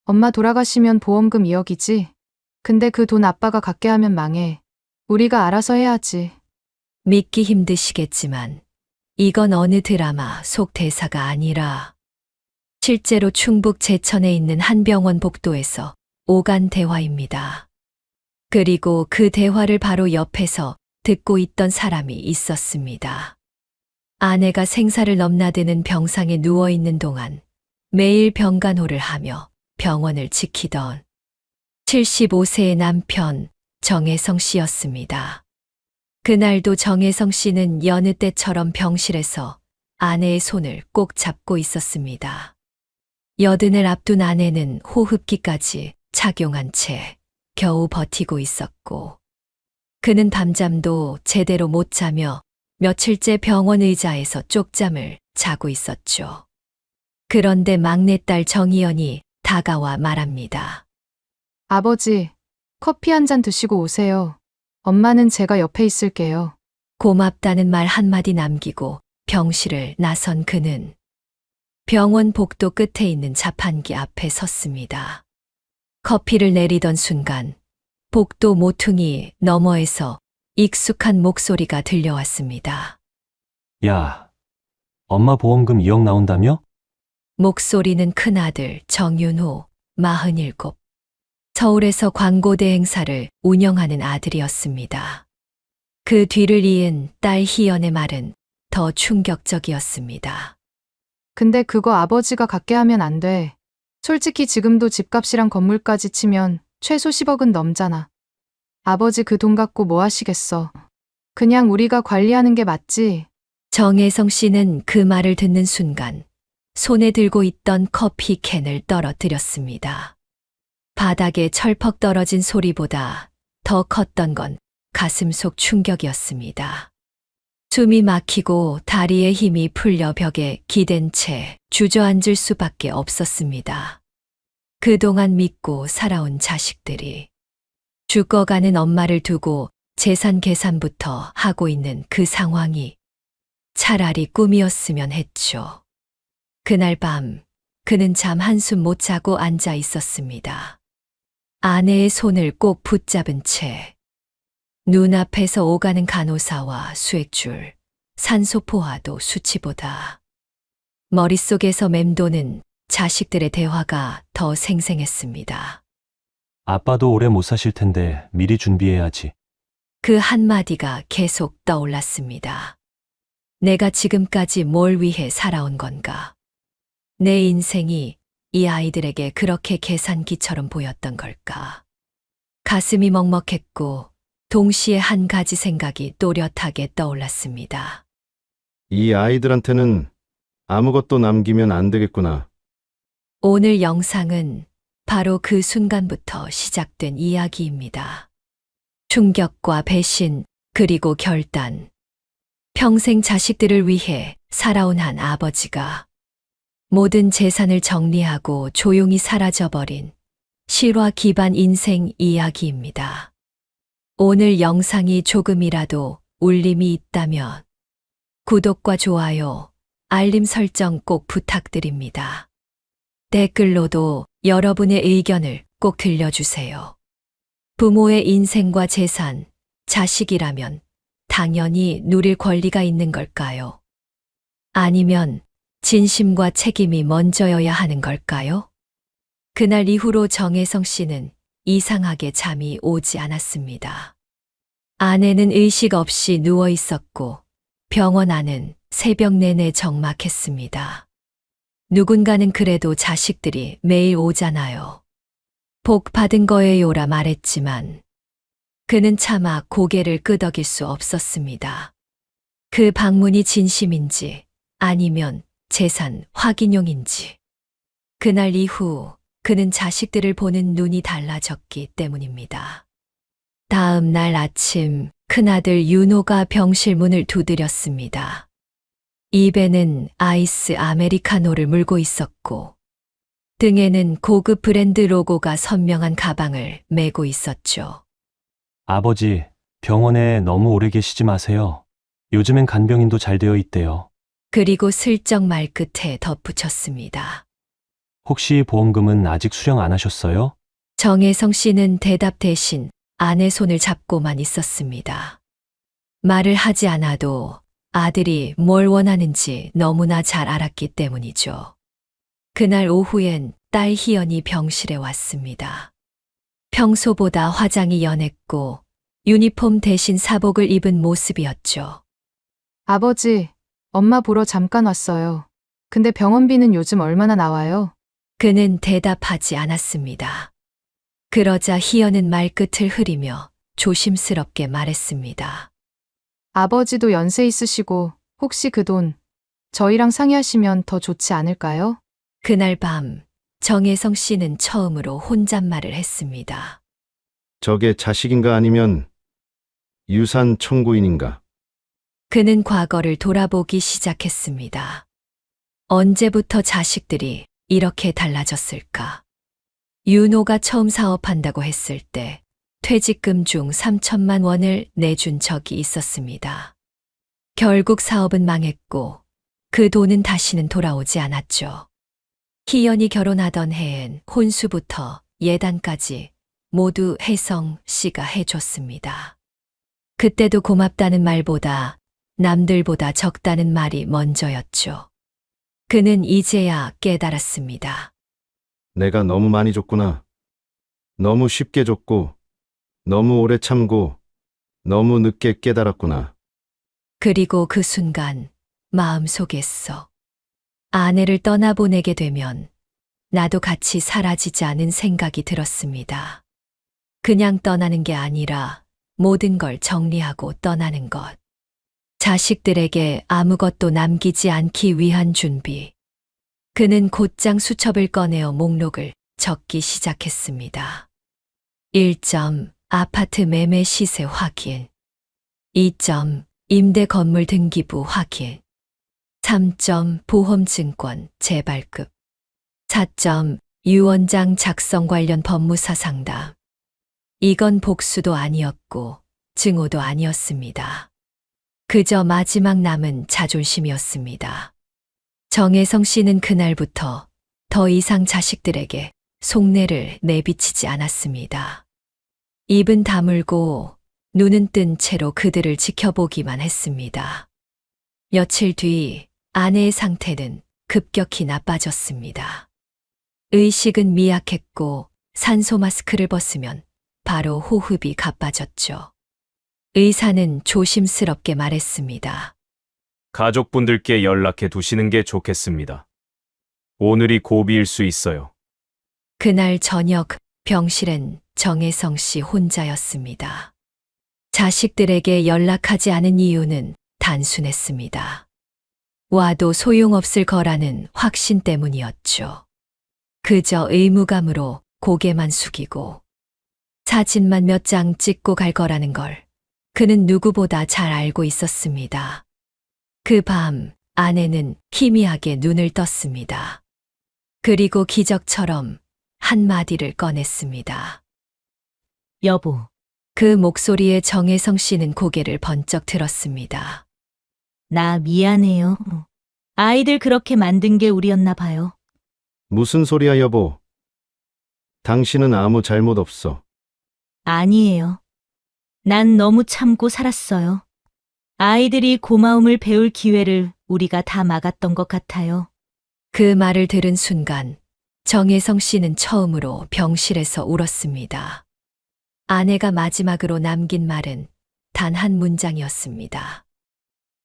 엄마 돌아가시면 보험금 2억이지. 근데 그 돈 아빠가 갖게 하면 망해. 우리가 알아서 해야지. 믿기 힘드시겠지만 이건 어느 드라마 속 대사가 아니라 실제로 충북 제천에 있는 한 병원 복도에서 오간 대화입니다. 그리고 그 대화를 바로 옆에서 듣고 있던 사람이 있었습니다. 아내가 생사를 넘나드는 병상에 누워있는 동안 매일 병간호를 하며 병원을 지키던 75세의 남편 정혜성 씨였습니다. 그날도 정혜성 씨는 여느 때처럼 병실에서 아내의 손을 꼭 잡고 있었습니다. 여든을 앞둔 아내는 호흡기까지 착용한 채 겨우 버티고 있었고, 그는 밤잠도 제대로 못 자며 며칠째 병원 의자에서 쪽잠을 자고 있었죠. 그런데 막내딸 정희연이 다가와 말합니다. 아버지, 커피 한 잔 드시고 오세요. 엄마는 제가 옆에 있을게요. 고맙다는 말 한마디 남기고 병실을 나선 그는 병원 복도 끝에 있는 자판기 앞에 섰습니다. 커피를 내리던 순간 복도 모퉁이 너머에서 익숙한 목소리가 들려왔습니다. 야, 엄마 보험금 2억 나온다며? 목소리는 큰아들 정윤호, 47. 서울에서 광고대 행사를 운영하는 아들이었습니다. 그 뒤를 이은 딸 희연의 말은 더 충격적이었습니다. 근데 그거 아버지가 갖게 하면 안 돼. 솔직히 지금도 집값이랑 건물까지 치면 최소 10억은 넘잖아. 아버지 그 돈 갖고 뭐 하시겠어. 그냥 우리가 관리하는 게 맞지. 정혜성 씨는 그 말을 듣는 순간 손에 들고 있던 커피 캔을 떨어뜨렸습니다. 바닥에 철퍽 떨어진 소리보다 더 컸던 건 가슴 속 충격이었습니다. 숨이 막히고 다리에 힘이 풀려 벽에 기댄 채 주저앉을 수밖에 없었습니다. 그동안 믿고 살아온 자식들이 죽어가는 엄마를 두고 재산 계산부터 하고 있는 그 상황이 차라리 꿈이었으면 했죠. 그날 밤 그는 잠 한숨 못 자고 앉아 있었습니다. 아내의 손을 꼭 붙잡은 채 눈앞에서 오가는 간호사와 수액줄, 산소포화도 수치보다 머릿속에서 맴도는 자식들의 대화가 더 생생했습니다. 아빠도 오래 못 사실 텐데 미리 준비해야지. 그 한마디가 계속 떠올랐습니다. 내가 지금까지 뭘 위해 살아온 건가? 내 인생이 이 아이들에게 그렇게 계산기처럼 보였던 걸까? 가슴이 먹먹했고 동시에 한 가지 생각이 또렷하게 떠올랐습니다. 이 아이들한테는 아무것도 남기면 안 되겠구나. 오늘 영상은 바로 그 순간부터 시작된 이야기입니다. 충격과 배신, 그리고 결단. 평생 자식들을 위해 살아온 한 아버지가 모든 재산을 정리하고 조용히 사라져버린 실화 기반 인생 이야기입니다. 오늘 영상이 조금이라도 울림이 있다면 구독과 좋아요, 알림 설정 꼭 부탁드립니다. 댓글로도 여러분의 의견을 꼭 들려주세요. 부모의 인생과 재산, 자식이라면 당연히 누릴 권리가 있는 걸까요? 아니면 진심과 책임이 먼저여야 하는 걸까요? 그날 이후로 정혜성 씨는 이상하게 잠이 오지 않았습니다. 아내는 의식 없이 누워 있었고 병원 안은 새벽 내내 적막했습니다. 누군가는 그래도 자식들이 매일 오잖아요. 복 받은 거예요라 말했지만 그는 차마 고개를 끄덕일 수 없었습니다. 그 방문이 진심인지 아니면 재산 확인용인지. 그날 이후 그는 자식들을 보는 눈이 달라졌기 때문입니다. 다음 날 아침 큰아들 윤호가 병실 문을 두드렸습니다. 입에는 아이스 아메리카노를 물고 있었고 등에는 고급 브랜드 로고가 선명한 가방을 메고 있었죠. 아버지, 병원에 너무 오래 계시지 마세요. 요즘엔 간병인도 잘 되어 있대요. 그리고 슬쩍 말끝에 덧붙였습니다. 혹시 보험금은 아직 수령 안 하셨어요? 정혜성 씨는 대답 대신 아내 손을 잡고만 있었습니다. 말을 하지 않아도 아들이 뭘 원하는지 너무나 잘 알았기 때문이죠. 그날 오후엔 딸 희연이 병실에 왔습니다. 평소보다 화장이 연했고 유니폼 대신 사복을 입은 모습이었죠. 아버지, 엄마 보러 잠깐 왔어요. 근데 병원비는 요즘 얼마나 나와요? 그는 대답하지 않았습니다. 그러자 희연은 말끝을 흐리며 조심스럽게 말했습니다. 아버지도 연세 있으시고 혹시 그 돈 저희랑 상의하시면 더 좋지 않을까요? 그날 밤 정혜성 씨는 처음으로 혼잣말을 했습니다. 저게 자식인가 아니면 유산 청구인인가? 그는 과거를 돌아보기 시작했습니다. 언제부터 자식들이 이렇게 달라졌을까? 윤호가 처음 사업한다고 했을 때 퇴직금 중 3천만 원을 내준 적이 있었습니다. 결국 사업은 망했고 그 돈은 다시는 돌아오지 않았죠. 희연이 결혼하던 해엔 혼수부터 예단까지 모두 혜성 씨가 해줬습니다. 그때도 고맙다는 말보다 남들보다 적다는 말이 먼저였죠. 그는 이제야 깨달았습니다. 내가 너무 많이 줬구나. 너무 쉽게 줬고, 너무 오래 참고, 너무 늦게 깨달았구나. 그리고 그 순간 마음속에서 아내를 떠나보내게 되면 나도 같이 사라지지 않은 생각이 들었습니다. 그냥 떠나는 게 아니라 모든 걸 정리하고 떠나는 것. 자식들에게 아무것도 남기지 않기 위한 준비. 그는 곧장 수첩을 꺼내어 목록을 적기 시작했습니다. 1점 아파트 매매 시세 확인. 2점 임대 건물 등기부 확인. 3점 보험증권 재발급. 4점 유언장 작성 관련 법무사 상담. 이건 복수도 아니었고 증오도 아니었습니다. 그저 마지막 남은 자존심이었습니다. 정혜성 씨는 그날부터 더 이상 자식들에게 속내를 내비치지 않았습니다. 입은 다물고 눈은 뜬 채로 그들을 지켜보기만 했습니다. 며칠 뒤 아내의 상태는 급격히 나빠졌습니다. 의식은 미약했고 산소 마스크를 벗으면 바로 호흡이 가빠졌죠. 의사는 조심스럽게 말했습니다. 가족분들께 연락해 두시는 게 좋겠습니다. 오늘이 고비일 수 있어요. 그날 저녁 병실엔 정혜성 씨 혼자였습니다. 자식들에게 연락하지 않은 이유는 단순했습니다. 와도 소용없을 거라는 확신 때문이었죠. 그저 의무감으로 고개만 숙이고 사진만 몇 장 찍고 갈 거라는 걸 그는 누구보다 잘 알고 있었습니다. 그 밤 아내는 희미하게 눈을 떴습니다. 그리고 기적처럼 한마디를 꺼냈습니다. 여보, 그 목소리에 정혜성 씨는 고개를 번쩍 들었습니다. 나 미안해요. 아이들 그렇게 만든 게 우리였나 봐요. 무슨 소리야, 여보. 당신은 아무 잘못 없어. 아니에요. 난 너무 참고 살았어요. 아이들이 고마움을 배울 기회를 우리가 다 막았던 것 같아요. 그 말을 들은 순간 정혜성 씨는 처음으로 병실에서 울었습니다. 아내가 마지막으로 남긴 말은 단 한 문장이었습니다.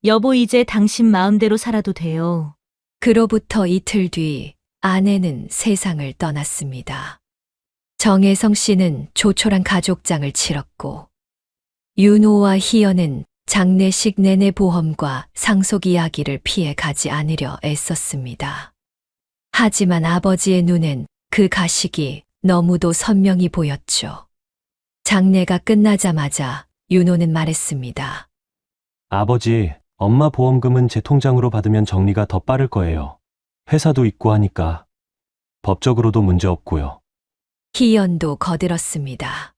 여보, 이제 당신 마음대로 살아도 돼요. 그로부터 이틀 뒤 아내는 세상을 떠났습니다. 정혜성 씨는 조촐한 가족장을 치렀고 윤호와 희연은 장례식 내내 보험과 상속 이야기를 피해 가지 않으려 애썼습니다. 하지만 아버지의 눈엔 그 가식이 너무도 선명히 보였죠. 장례가 끝나자마자 윤호는 말했습니다. 아버지, 엄마 보험금은 제 통장으로 받으면 정리가 더 빠를 거예요. 회사도 있고 하니까. 법적으로도 문제 없고요. 희연도 거들었습니다.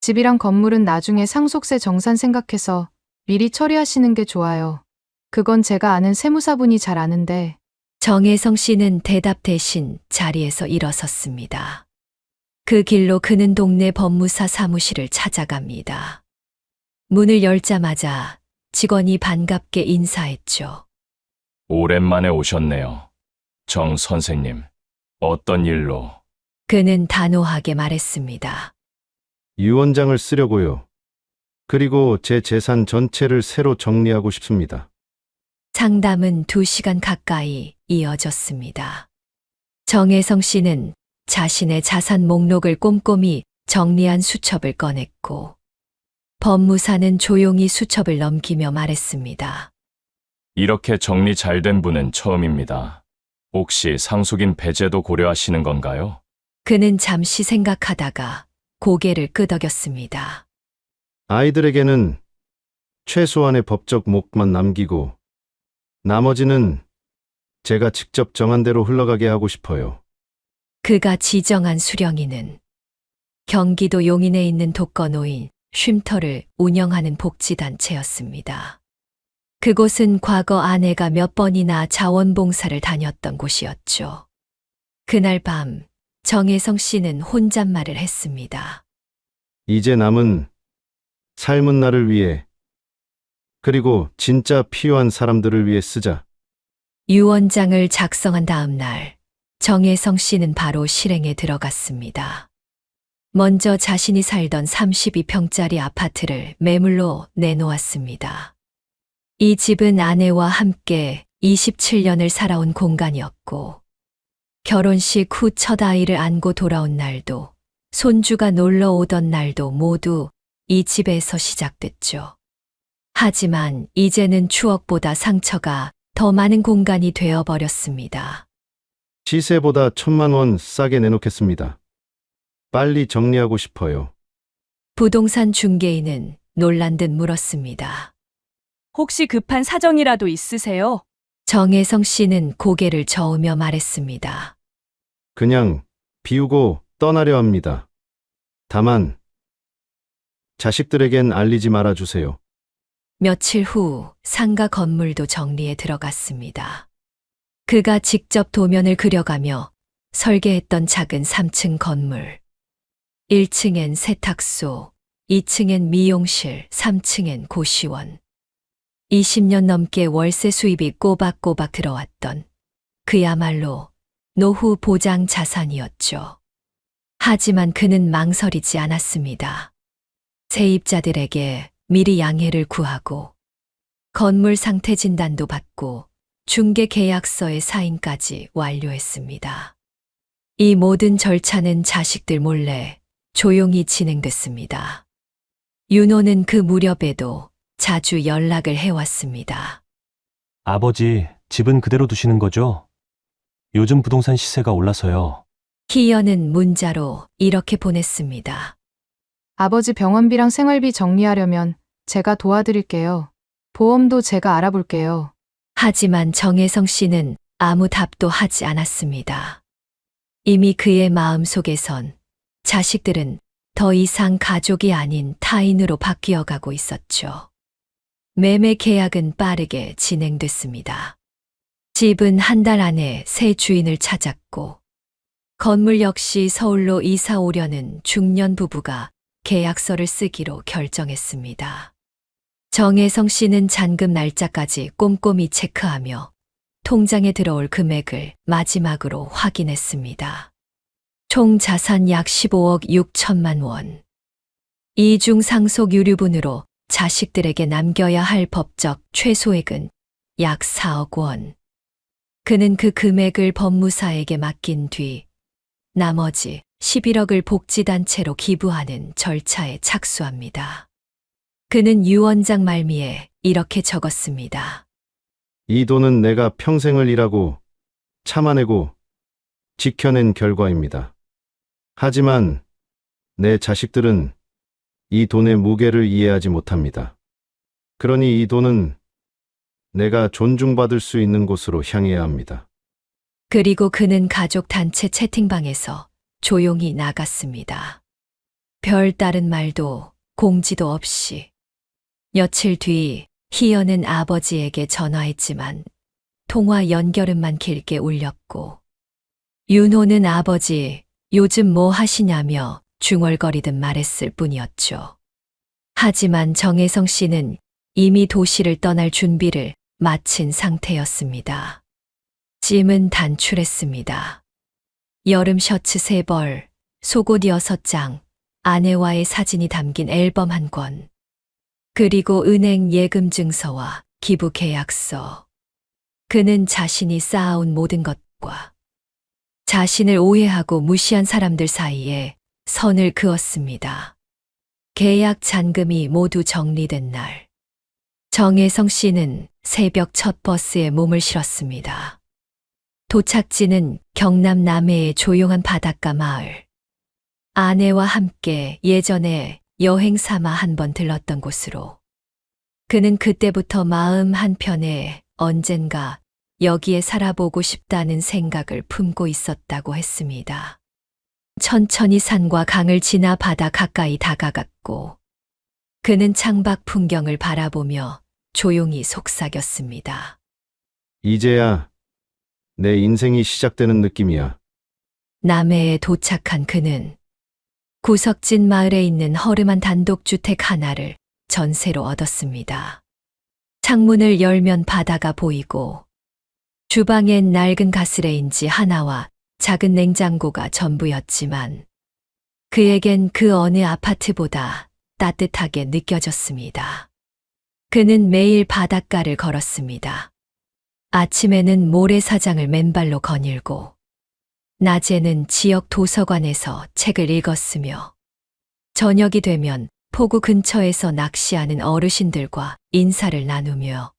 집이랑 건물은 나중에 상속세 정산 생각해서 미리 처리하시는 게 좋아요. 그건 제가 아는 세무사분이 잘 아는데 정혜성 씨는 대답 대신 자리에서 일어섰습니다. 그 길로 그는 동네 법무사 사무실을 찾아갑니다. 문을 열자마자 직원이 반갑게 인사했죠. 오랜만에 오셨네요. 정 선생님, 어떤 일로? 그는 단호하게 말했습니다. 유 원장을 쓰려고요. 그리고 제 재산 전체를 새로 정리하고 싶습니다. 상담은 2시간 가까이 이어졌습니다. 정혜성 씨는 자신의 자산 목록을 꼼꼼히 정리한 수첩을 꺼냈고, 법무사는 조용히 수첩을 넘기며 말했습니다. 이렇게 정리 잘 된 분은 처음입니다. 혹시 상속인 배제도 고려하시는 건가요? 그는 잠시 생각하다가 고개를 끄덕였습니다. 아이들에게는 최소한의 법적 몫만 남기고 나머지는 제가 직접 정한 대로 흘러가게 하고 싶어요. 그가 지정한 수령인은 경기도 용인에 있는 독거노인 쉼터를 운영하는 복지단체였습니다. 그곳은 과거 아내가 몇 번이나 자원봉사를 다녔던 곳이었죠. 그날 밤 정혜성 씨는 혼잣말을 했습니다. 이제 남은 삶은 나를 위해, 그리고 진짜 필요한 사람들을 위해 쓰자. 유언장을 작성한 다음 날 정혜성 씨는 바로 실행에 들어갔습니다. 먼저 자신이 살던 32평짜리 아파트를 매물로 내놓았습니다. 이 집은 아내와 함께 27년을 살아온 공간이었고, 결혼식 후 첫 아이를 안고 돌아온 날도, 손주가 놀러 오던 날도 모두 이 집에서 시작됐죠. 하지만 이제는 추억보다 상처가 더 많은 공간이 되어버렸습니다. 시세보다 1,000만 원 싸게 내놓겠습니다. 빨리 정리하고 싶어요. 부동산 중개인은 놀란 듯 물었습니다. 혹시 급한 사정이라도 있으세요? 정혜성 씨는 고개를 저으며 말했습니다. 그냥 비우고 떠나려 합니다. 다만 자식들에겐 알리지 말아주세요. 며칠 후 상가 건물도 정리에 들어갔습니다. 그가 직접 도면을 그려가며 설계했던 작은 3층 건물. 1층엔 세탁소, 2층엔 미용실, 3층엔 고시원. 20년 넘게 월세 수입이 꼬박꼬박 들어왔던 그야말로 노후 보장 자산이었죠. 하지만 그는 망설이지 않았습니다. 세입자들에게 미리 양해를 구하고 건물 상태 진단도 받고 중개 계약서의 사인까지 완료했습니다. 이 모든 절차는 자식들 몰래 조용히 진행됐습니다. 윤호는 그 무렵에도 자주 연락을 해왔습니다. 아버지, 집은 그대로 두시는 거죠? 요즘 부동산 시세가 올라서요. 희연은 문자로 이렇게 보냈습니다. 아버지 병원비랑 생활비 정리하려면 제가 도와드릴게요. 보험도 제가 알아볼게요. 하지만 정혜성 씨는 아무 답도 하지 않았습니다. 이미 그의 마음속에선 자식들은 더 이상 가족이 아닌 타인으로 바뀌어가고 있었죠. 매매 계약은 빠르게 진행됐습니다. 집은 한 달 안에 새 주인을 찾았고, 건물 역시 서울로 이사 오려는 중년 부부가 계약서를 쓰기로 결정했습니다. 정혜성 씨는 잔금 날짜까지 꼼꼼히 체크하며 통장에 들어올 금액을 마지막으로 확인했습니다. 총 자산 약 15억 6천만 원. 이중 상속 유류분으로 자식들에게 남겨야 할 법적 최소액은 약 4억 원. 그는 그 금액을 법무사에게 맡긴 뒤 나머지 11억을 복지단체로 기부하는 절차에 착수합니다. 그는 유언장 말미에 이렇게 적었습니다. 이 돈은 내가 평생을 일하고 참아내고 지켜낸 결과입니다. 하지만 내 자식들은 이 돈의 무게를 이해하지 못합니다. 그러니 이 돈은 내가 존중받을 수 있는 곳으로 향해야 합니다. 그리고 그는 가족 단체 채팅방에서 조용히 나갔습니다. 별다른 말도 공지도 없이. 며칠 뒤 희연은 아버지에게 전화했지만 통화 연결음만 길게 울렸고 윤호는 아버지 요즘 뭐 하시냐며 중얼거리듯 말했을 뿐이었죠. 하지만 정혜성 씨는 이미 도시를 떠날 준비를 마친 상태였습니다. 짐은 단출했습니다. 여름 셔츠 3벌, 속옷 6장, 아내와의 사진이 담긴 앨범 1권, 그리고 은행 예금 증서와 기부 계약서. 그는 자신이 쌓아온 모든 것과 자신을 오해하고 무시한 사람들 사이에 선을 그었습니다. 계약 잔금이 모두 정리된 날, 정혜성 씨는 새벽 첫 버스에 몸을 실었습니다. 도착지는 경남 남해의 조용한 바닷가 마을. 아내와 함께 예전에 여행 삼아 한 번 들렀던 곳으로. 그는 그때부터 마음 한편에 언젠가 여기에 살아보고 싶다는 생각을 품고 있었다고 했습니다. 천천히 산과 강을 지나 바다 가까이 다가갔고 그는 창밖 풍경을 바라보며 조용히 속삭였습니다. 이제야 내 인생이 시작되는 느낌이야. 남해에 도착한 그는 구석진 마을에 있는 허름한 단독주택 하나를 전세로 얻었습니다. 창문을 열면 바다가 보이고 주방엔 낡은 가스레인지 하나와 작은 냉장고가 전부였지만 그에겐 그 어느 아파트보다 따뜻하게 느껴졌습니다. 그는 매일 바닷가를 걸었습니다. 아침에는 모래사장을 맨발로 거닐고 낮에는 지역 도서관에서 책을 읽었으며 저녁이 되면 포구 근처에서 낚시하는 어르신들과 인사를 나누며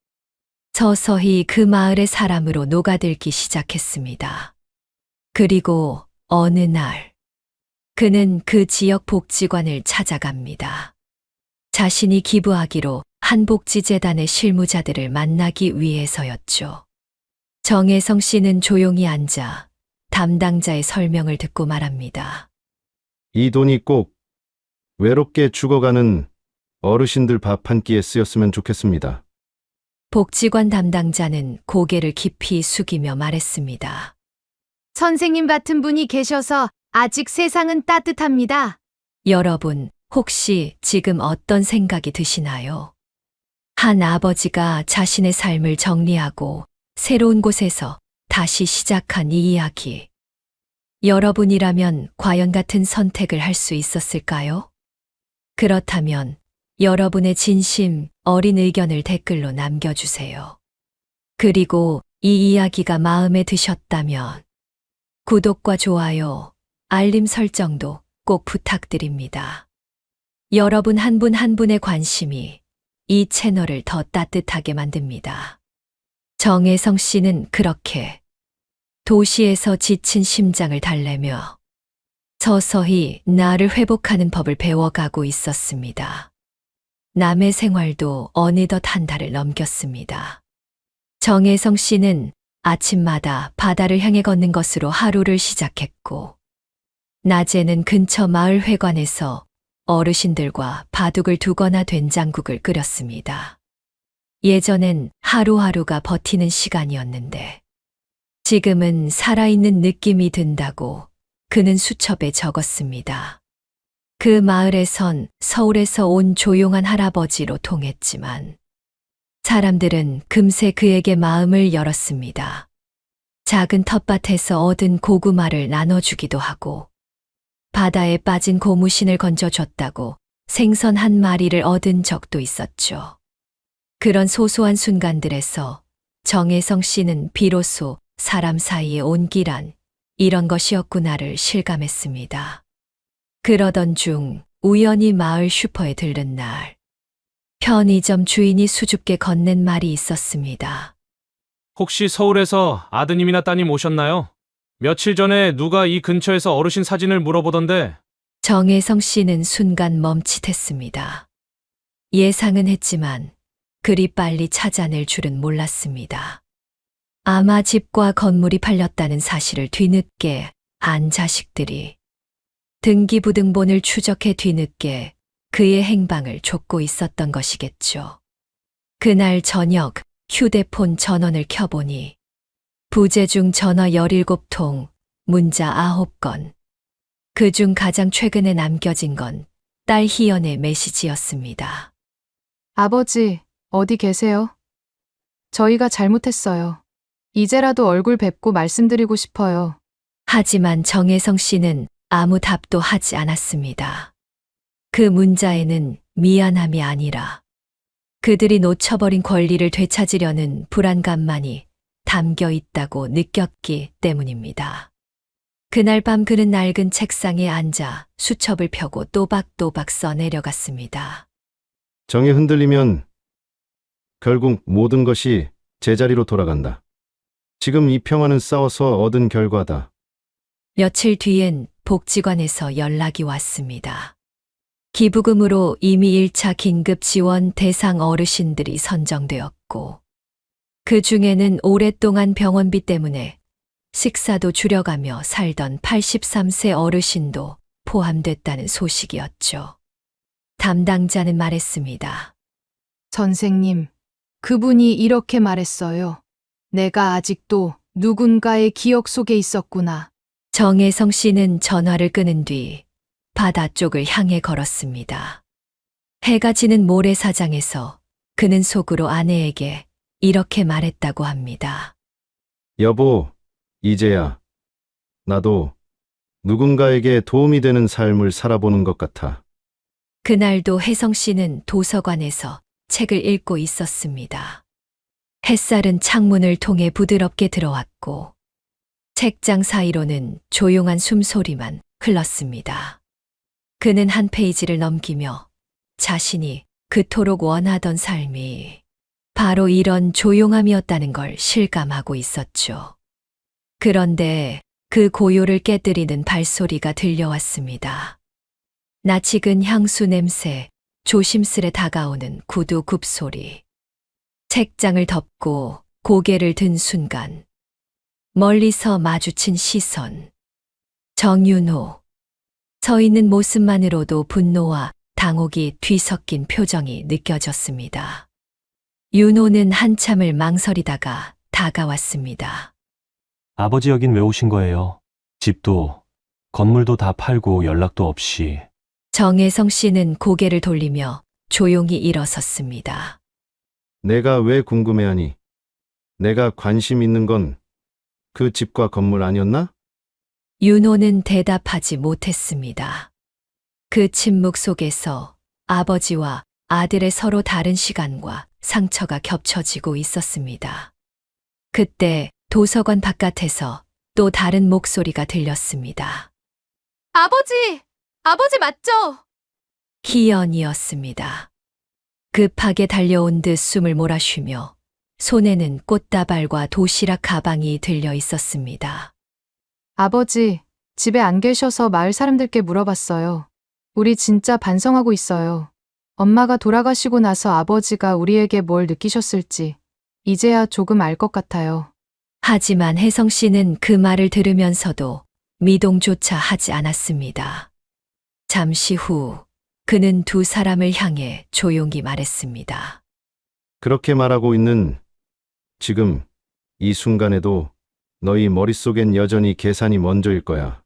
서서히 그 마을의 사람으로 녹아들기 시작했습니다. 그리고 어느 날 그는 그 지역 복지관을 찾아갑니다. 자신이 기부하기로 한 복지재단의 실무자들을 만나기 위해서였죠. 정혜성 씨는 조용히 앉아 담당자의 설명을 듣고 말합니다. 이 돈이 꼭 외롭게 죽어가는 어르신들 밥 한 끼에 쓰였으면 좋겠습니다. 복지관 담당자는 고개를 깊이 숙이며 말했습니다. 선생님 같은 분이 계셔서 아직 세상은 따뜻합니다. 여러분, 혹시 지금 어떤 생각이 드시나요? 한 아버지가 자신의 삶을 정리하고 새로운 곳에서 다시 시작한 이 이야기. 여러분이라면 과연 같은 선택을 할 수 있었을까요? 그렇다면 여러분의 진심 어린 의견을 댓글로 남겨주세요. 그리고 이 이야기가 마음에 드셨다면 구독과 좋아요, 알림 설정도 꼭 부탁드립니다. 여러분 한 분 한 분의 관심이 이 채널을 더 따뜻하게 만듭니다. 정혜성 씨는 그렇게 도시에서 지친 심장을 달래며 서서히 나를 회복하는 법을 배워가고 있었습니다. 남의 생활도 어느덧 한 달을 넘겼습니다. 정혜성 씨는 아침마다 바다를 향해 걷는 것으로 하루를 시작했고, 낮에는 근처 마을 회관에서 어르신들과 바둑을 두거나 된장국을 끓였습니다. 예전엔 하루하루가 버티는 시간이었는데, 지금은 살아있는 느낌이 든다고 그는 수첩에 적었습니다. 그 마을에선 서울에서 온 조용한 할아버지로 통했지만 사람들은 금세 그에게 마음을 열었습니다. 작은 텃밭에서 얻은 고구마를 나눠주기도 하고 바다에 빠진 고무신을 건져줬다고 생선 한 마리를 얻은 적도 있었죠. 그런 소소한 순간들에서 정혜성 씨는 비로소 사람 사이의 온기란 이런 것이었구나를 실감했습니다. 그러던 중 우연히 마을 슈퍼에 들른 날, 편의점 주인이 수줍게 건넨 말이 있었습니다. 혹시 서울에서 아드님이나 따님 오셨나요? 며칠 전에 누가 이 근처에서 어르신 사진을 물어보던데. 정혜성 씨는 순간 멈칫했습니다. 예상은 했지만 그리 빨리 찾아낼 줄은 몰랐습니다. 아마 집과 건물이 팔렸다는 사실을 뒤늦게 안 자식들이 등기부등본을 추적해 뒤늦게 그의 행방을 쫓고 있었던 것이겠죠. 그날 저녁 휴대폰 전원을 켜보니 부재중 전화 17통, 문자 9건. 그중 가장 최근에 남겨진 건 딸 희연의 메시지였습니다. 아버지, 어디 계세요? 저희가 잘못했어요. 이제라도 얼굴 뵙고 말씀드리고 싶어요. 하지만 정혜성 씨는 아무 답도 하지 않았습니다. 그 문자에는 미안함이 아니라 그들이 놓쳐버린 권리를 되찾으려는 불안감만이 담겨 있다고 느꼈기 때문입니다. 그날 밤 그는 낡은 책상에 앉아 수첩을 펴고 또박또박 써내려갔습니다. 정이 흔들리면 결국 모든 것이 제자리로 돌아간다. 지금 이 평화는 싸워서 얻은 결과다. 며칠 뒤엔 복지관에서 연락이 왔습니다. 기부금으로 이미 1차 긴급 지원 대상 어르신들이 선정되었고, 그 중에는 오랫동안 병원비 때문에 식사도 줄여가며 살던 83세 어르신도 포함됐다는 소식이었죠. 담당자는 말했습니다. 선생님, 그분이 이렇게 말했어요. 내가 아직도 누군가의 기억 속에 있었구나. 정혜성 씨는 전화를 끊은 뒤 바다 쪽을 향해 걸었습니다. 해가 지는 모래사장에서 그는 속으로 아내에게 이렇게 말했다고 합니다. 여보, 이제야 나도 누군가에게 도움이 되는 삶을 살아보는 것 같아. 그날도 혜성 씨는 도서관에서 책을 읽고 있었습니다. 햇살은 창문을 통해 부드럽게 들어왔고 책장 사이로는 조용한 숨소리만 흘렀습니다. 그는 한 페이지를 넘기며 자신이 그토록 원하던 삶이 바로 이런 조용함이었다는 걸 실감하고 있었죠. 그런데 그 고요를 깨뜨리는 발소리가 들려왔습니다. 낯익은 향수 냄새, 조심스레 다가오는 구두 굽소리. 책장을 덮고 고개를 든 순간 멀리서 마주친 시선. 정윤호. 서 있는 모습만으로도 분노와 당혹이 뒤섞인 표정이 느껴졌습니다. 윤호는 한참을 망설이다가 다가왔습니다. 아버지 여긴 왜 오신 거예요? 집도, 건물도 다 팔고 연락도 없이. 정혜성 씨는 고개를 돌리며 조용히 일어섰습니다. 내가 왜 궁금해하니? 내가 관심 있는 건 그 집과 건물 아니었나? 윤호는 대답하지 못했습니다. 그 침묵 속에서 아버지와 아들의 서로 다른 시간과 상처가 겹쳐지고 있었습니다. 그때 도서관 바깥에서 또 다른 목소리가 들렸습니다. 아버지! 아버지 맞죠? 희연이었습니다. 급하게 달려온 듯 숨을 몰아쉬며 손에는 꽃다발과 도시락 가방이 들려 있었습니다. 아버지, 집에 안 계셔서 마을 사람들께 물어봤어요. 우리 진짜 반성하고 있어요. 엄마가 돌아가시고 나서 아버지가 우리에게 뭘 느끼셨을지 이제야 조금 알 것 같아요. 하지만 혜성 씨는 그 말을 들으면서도 미동조차 하지 않았습니다. 잠시 후 그는 두 사람을 향해 조용히 말했습니다. 그렇게 말하고 있는 지금 이 순간에도 너희 머릿속엔 여전히 계산이 먼저일 거야.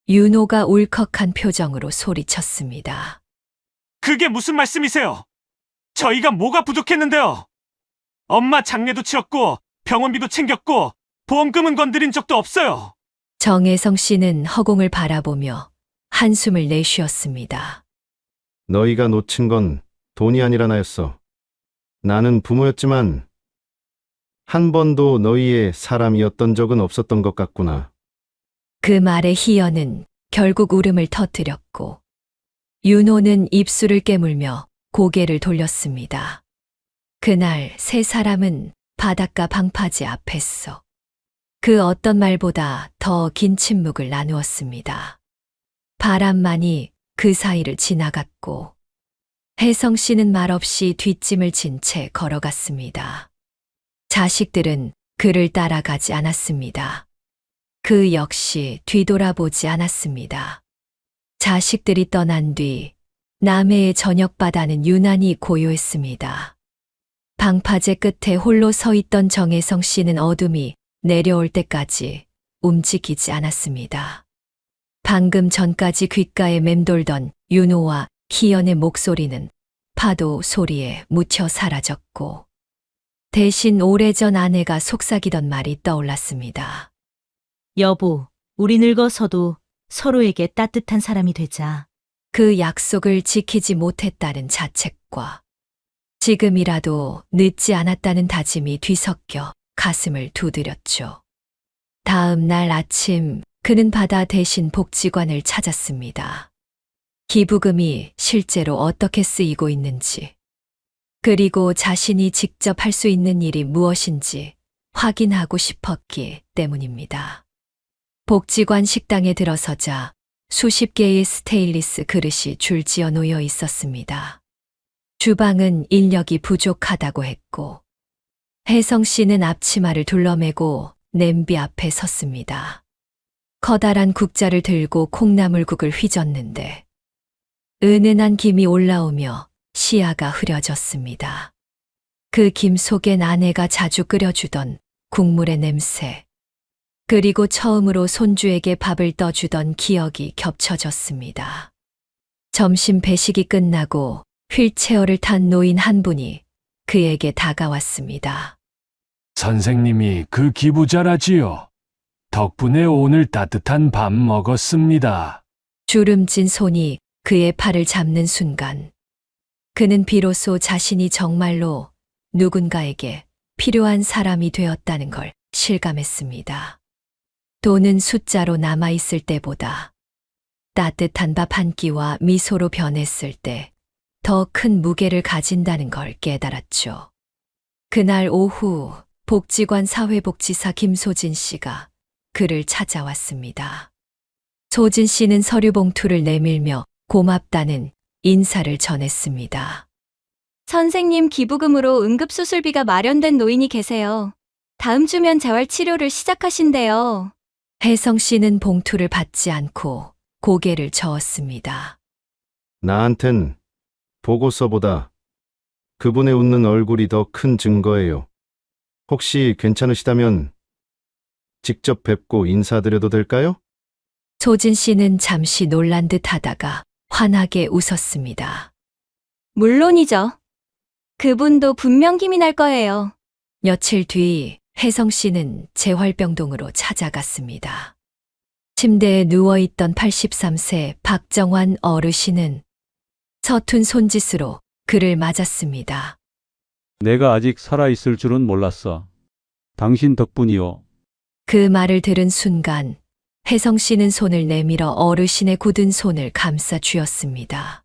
윤호가 울컥한 표정으로 소리쳤습니다. 그게 무슨 말씀이세요? 저희가 뭐가 부족했는데요? 엄마 장례도 치렀고 병원비도 챙겼고 보험금은 건드린 적도 없어요. 정혜성 씨는 허공을 바라보며 한숨을 내쉬었습니다. 너희가 놓친 건 돈이 아니라 나였어. 나는 부모였지만 한 번도 너희의 사람이었던 적은 없었던 것 같구나. 그 말에 희연은 결국 울음을 터뜨렸고 윤호는 입술을 깨물며 고개를 돌렸습니다. 그날 세 사람은 바닷가 방파제 앞에서 그 어떤 말보다 더 긴 침묵을 나누었습니다. 바람만이 그 사이를 지나갔고 혜성 씨는 말없이 뒷짐을 진 채 걸어갔습니다. 자식들은 그를 따라가지 않았습니다. 그 역시 뒤돌아보지 않았습니다. 자식들이 떠난 뒤 남해의 저녁바다는 유난히 고요했습니다. 방파제 끝에 홀로 서 있던 정혜성 씨는 어둠이 내려올 때까지 움직이지 않았습니다. 방금 전까지 귓가에 맴돌던 윤호와 희연의 목소리는 파도 소리에 묻혀 사라졌고, 대신 오래전 아내가 속삭이던 말이 떠올랐습니다. 여보, 우리 늙어서도 서로에게 따뜻한 사람이 되자. 그 약속을 지키지 못했다는 자책과 지금이라도 늦지 않았다는 다짐이 뒤섞여 가슴을 두드렸죠. 다음 날 아침 그는 바다 대신 복지관을 찾았습니다. 기부금이 실제로 어떻게 쓰이고 있는지, 그리고 자신이 직접 할 수 있는 일이 무엇인지 확인하고 싶었기 때문입니다. 복지관 식당에 들어서자 수십 개의 스테인리스 그릇이 줄지어 놓여 있었습니다. 주방은 인력이 부족하다고 했고, 혜성 씨는 앞치마를 둘러매고 냄비 앞에 섰습니다. 커다란 국자를 들고 콩나물국을 휘젓는데 은은한 김이 올라오며 시야가 흐려졌습니다. 그 김 속엔 아내가 자주 끓여주던 국물의 냄새, 그리고 처음으로 손주에게 밥을 떠주던 기억이 겹쳐졌습니다. 점심 배식이 끝나고 휠체어를 탄 노인 한 분이 그에게 다가왔습니다. 선생님이 그 기부자라지요. 덕분에 오늘 따뜻한 밥 먹었습니다. 주름진 손이 그의 팔을 잡는 순간, 그는 비로소 자신이 정말로 누군가에게 필요한 사람이 되었다는 걸 실감했습니다. 돈은 숫자로 남아있을 때보다 따뜻한 밥 한 끼와 미소로 변했을 때 더 큰 무게를 가진다는 걸 깨달았죠. 그날 오후 복지관 사회복지사 김소진 씨가 그를 찾아왔습니다. 소진 씨는 서류 봉투를 내밀며 고맙다는 인사를 전했습니다. 선생님 기부금으로 응급수술비가 마련된 노인이 계세요. 다음 주면 재활치료를 시작하신대요. 혜성 씨는 봉투를 받지 않고 고개를 저었습니다. 나한텐 보고서보다 그분의 웃는 얼굴이 더 큰 증거예요. 혹시 괜찮으시다면 직접 뵙고 인사드려도 될까요? 소진 씨는 잠시 놀란 듯 하다가 환하게 웃었습니다. 물론이죠. 그분도 분명 힘이 날 거예요. 며칠 뒤 혜성 씨는 재활병동으로 찾아갔습니다. 침대에 누워있던 83세 박정환 어르신은 서툰 손짓으로 그를 맞았습니다. 내가 아직 살아있을 줄은 몰랐어. 당신 덕분이요. 그 말을 들은 순간 혜성 씨는 손을 내밀어 어르신의 굳은 손을 감싸 쥐었습니다.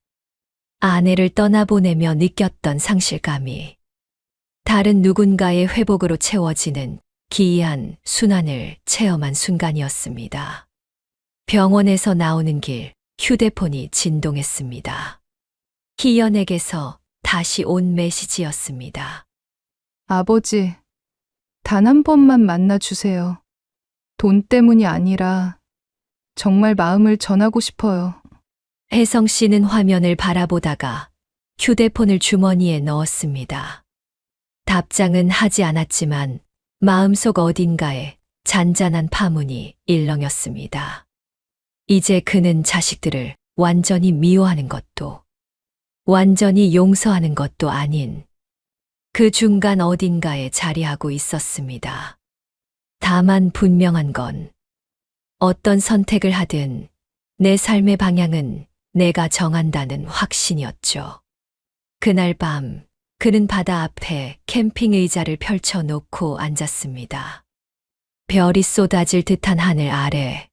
아내를 떠나보내며 느꼈던 상실감이 다른 누군가의 회복으로 채워지는 기이한 순환을 체험한 순간이었습니다. 병원에서 나오는 길, 휴대폰이 진동했습니다. 희연에게서 다시 온 메시지였습니다. 아버지, 단 한 번만 만나주세요. 돈 때문이 아니라 정말 마음을 전하고 싶어요. 혜성 씨는 화면을 바라보다가 휴대폰을 주머니에 넣었습니다. 답장은 하지 않았지만 마음속 어딘가에 잔잔한 파문이 일렁였습니다. 이제 그는 자식들을 완전히 미워하는 것도 완전히 용서하는 것도 아닌 그 중간 어딘가에 자리하고 있었습니다. 다만 분명한 건 어떤 선택을 하든 내 삶의 방향은 내가 정한다는 확신이었죠. 그날 밤 그는 바다 앞에 캠핑 의자를 펼쳐놓고 앉았습니다. 별이 쏟아질 듯한 하늘 아래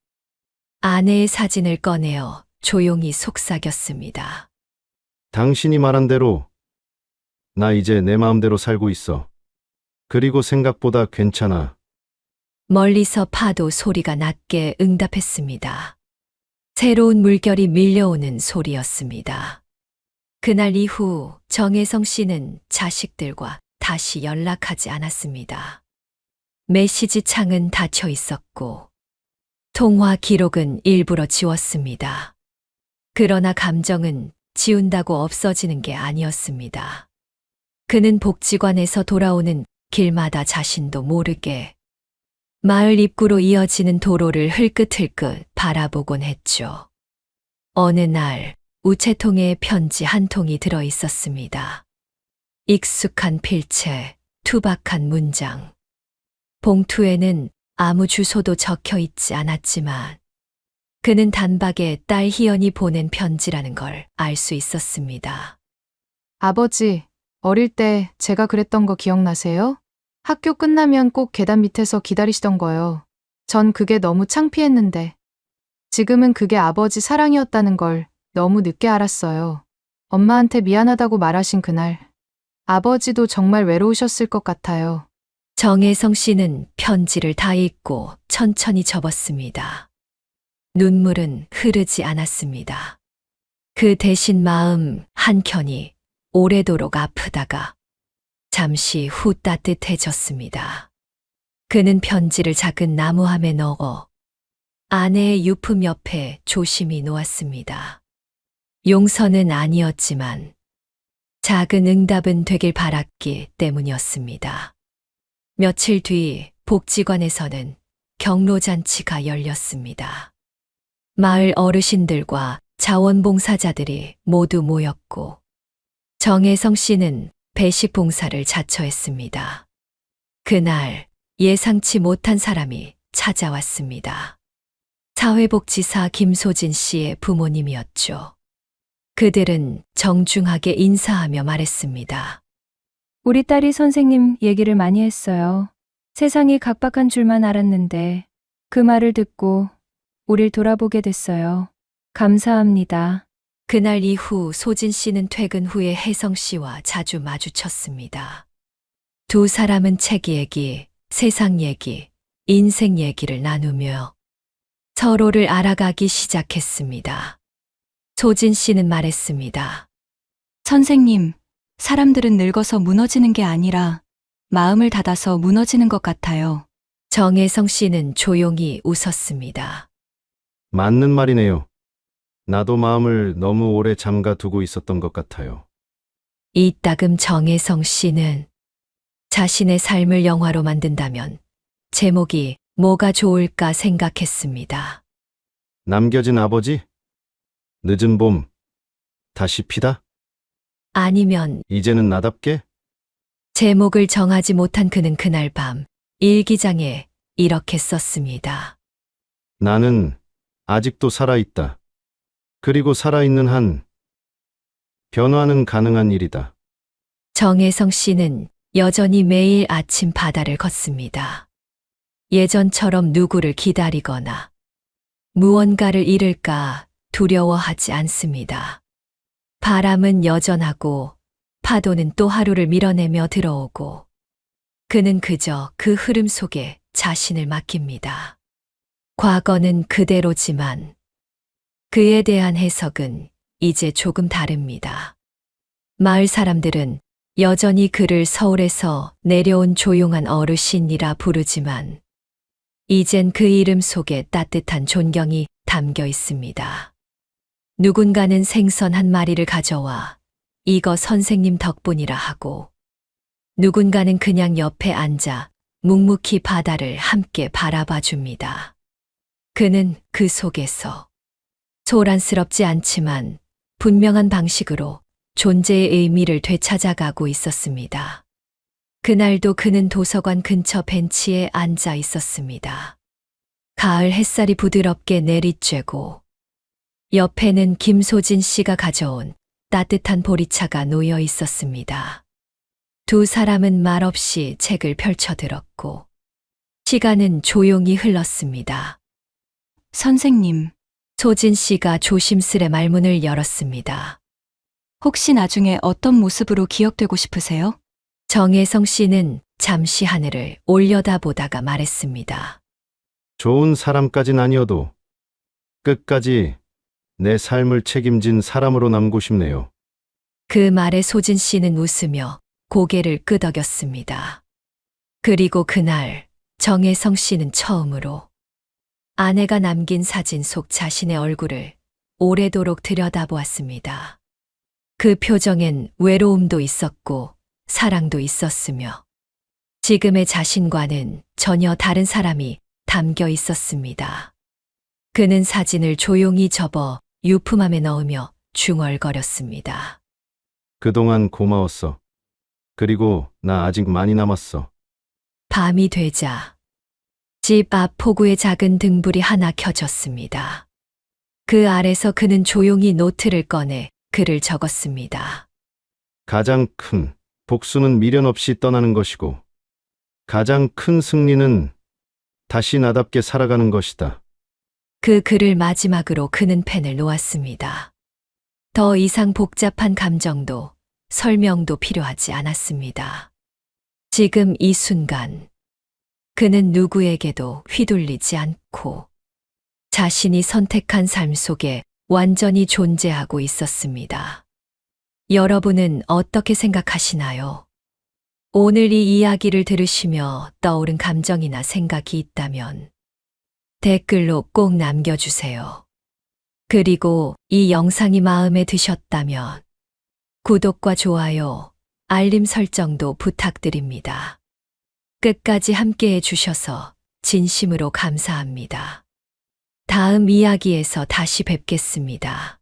아내의 사진을 꺼내어 조용히 속삭였습니다. 당신이 말한 대로 나 이제 내 마음대로 살고 있어. 그리고 생각보다 괜찮아. 멀리서 파도 소리가 낮게 응답했습니다. 새로운 물결이 밀려오는 소리였습니다. 그날 이후 정혜성 씨는 자식들과 다시 연락하지 않았습니다. 메시지 창은 닫혀 있었고 통화 기록은 일부러 지웠습니다. 그러나 감정은 지운다고 없어지는 게 아니었습니다. 그는 복지관에서 돌아오는 길마다 자신도 모르게 마을 입구로 이어지는 도로를 흘끗흘끗 바라보곤 했죠. 어느 날 우체통에 편지 한 통이 들어 있었습니다. 익숙한 필체, 투박한 문장. 봉투에는 아무 주소도 적혀 있지 않았지만 그는 단박에 딸 희연이 보낸 편지라는 걸 알 수 있었습니다. 아버지, 어릴 때 제가 그랬던 거 기억나세요? 학교 끝나면 꼭 계단 밑에서 기다리시던 거요. 전 그게 너무 창피했는데. 지금은 그게 아버지 사랑이었다는 걸 너무 늦게 알았어요. 엄마한테 미안하다고 말하신 그날. 아버지도 정말 외로우셨을 것 같아요. 정혜성 씨는 편지를 다 읽고 천천히 접었습니다. 눈물은 흐르지 않았습니다. 그 대신 마음 한켠이 오래도록 아프다가 잠시 후 따뜻해졌습니다. 그는 편지를 작은 나무함에 넣어 아내의 유품 옆에 조심히 놓았습니다. 용서는 아니었지만 작은 응답은 되길 바랐기 때문이었습니다. 며칠 뒤 복지관에서는 경로잔치가 열렸습니다. 마을 어르신들과 자원봉사자들이 모두 모였고 정혜성 씨는 배식 봉사를 자처했습니다. 그날 예상치 못한 사람이 찾아왔습니다. 사회복지사 김소진 씨의 부모님이었죠. 그들은 정중하게 인사하며 말했습니다. 우리 딸이 선생님 얘기를 많이 했어요. 세상이 각박한 줄만 알았는데 그 말을 듣고 우릴 돌아보게 됐어요. 감사합니다. 그날 이후 소진 씨는 퇴근 후에 혜성 씨와 자주 마주쳤습니다. 두 사람은 책 얘기, 세상 얘기, 인생 얘기를 나누며 서로를 알아가기 시작했습니다. 소진 씨는 말했습니다. 선생님, 사람들은 늙어서 무너지는 게 아니라 마음을 닫아서 무너지는 것 같아요. 정혜성 씨는 조용히 웃었습니다. 맞는 말이네요. 나도 마음을 너무 오래 잠가 두고 있었던 것 같아요. 이따금 정혜성 씨는 자신의 삶을 영화로 만든다면 제목이 뭐가 좋을까 생각했습니다. 남겨진 아버지? 늦은 봄, 다시 피다? 아니면 이제는 나답게? 제목을 정하지 못한 그는 그날 밤 일기장에 이렇게 썼습니다. 나는 아직도 살아있다. 그리고 살아있는 한 변화는 가능한 일이다. 정혜성 씨는 여전히 매일 아침 바다를 걷습니다. 예전처럼 누구를 기다리거나 무언가를 잃을까 두려워하지 않습니다. 바람은 여전하고 파도는 또 하루를 밀어내며 들어오고 그는 그저 그 흐름 속에 자신을 맡깁니다. 과거는 그대로지만 그에 대한 해석은 이제 조금 다릅니다. 마을 사람들은 여전히 그를 서울에서 내려온 조용한 어르신이라 부르지만 이젠 그 이름 속에 따뜻한 존경이 담겨 있습니다. 누군가는 생선 한 마리를 가져와 이거 선생님 덕분이라 하고 누군가는 그냥 옆에 앉아 묵묵히 바다를 함께 바라봐 줍니다. 그는 그 속에서 소란스럽지 않지만 분명한 방식으로 존재의 의미를 되찾아가고 있었습니다. 그날도 그는 도서관 근처 벤치에 앉아 있었습니다. 가을 햇살이 부드럽게 내리쬐고 옆에는 김소진 씨가 가져온 따뜻한 보리차가 놓여 있었습니다. 두 사람은 말없이 책을 펼쳐들었고 시간은 조용히 흘렀습니다. 선생님, 소진 씨가 조심스레 말문을 열었습니다. 혹시 나중에 어떤 모습으로 기억되고 싶으세요? 정혜성 씨는 잠시 하늘을 올려다보다가 말했습니다. 좋은 사람까진 아니어도 끝까지 내 삶을 책임진 사람으로 남고 싶네요. 그 말에 소진 씨는 웃으며 고개를 끄덕였습니다. 그리고 그날 정혜성 씨는 처음으로 아내가 남긴 사진 속 자신의 얼굴을 오래도록 들여다보았습니다. 그 표정엔 외로움도 있었고 사랑도 있었으며 지금의 자신과는 전혀 다른 사람이 담겨 있었습니다. 그는 사진을 조용히 접어 유품함에 넣으며 중얼거렸습니다. 그동안 고마웠어. 그리고 나 아직 많이 남았어. 밤이 되자 집 앞 포구에 작은 등불이 하나 켜졌습니다. 그 아래서 그는 조용히 노트를 꺼내 글을 적었습니다. 가장 큰 복수는 미련 없이 떠나는 것이고, 가장 큰 승리는 다시 나답게 살아가는 것이다. 그 글을 마지막으로 그는 펜을 놓았습니다. 더 이상 복잡한 감정도 설명도 필요하지 않았습니다. 지금 이 순간 그는 누구에게도 휘둘리지 않고 자신이 선택한 삶 속에 완전히 존재하고 있었습니다. 여러분은 어떻게 생각하시나요? 오늘 이 이야기를 들으시며 떠오른 감정이나 생각이 있다면 댓글로 꼭 남겨주세요. 그리고 이 영상이 마음에 드셨다면 구독과 좋아요, 알림 설정도 부탁드립니다. 끝까지 함께해 주셔서 진심으로 감사합니다. 다음 이야기에서 다시 뵙겠습니다.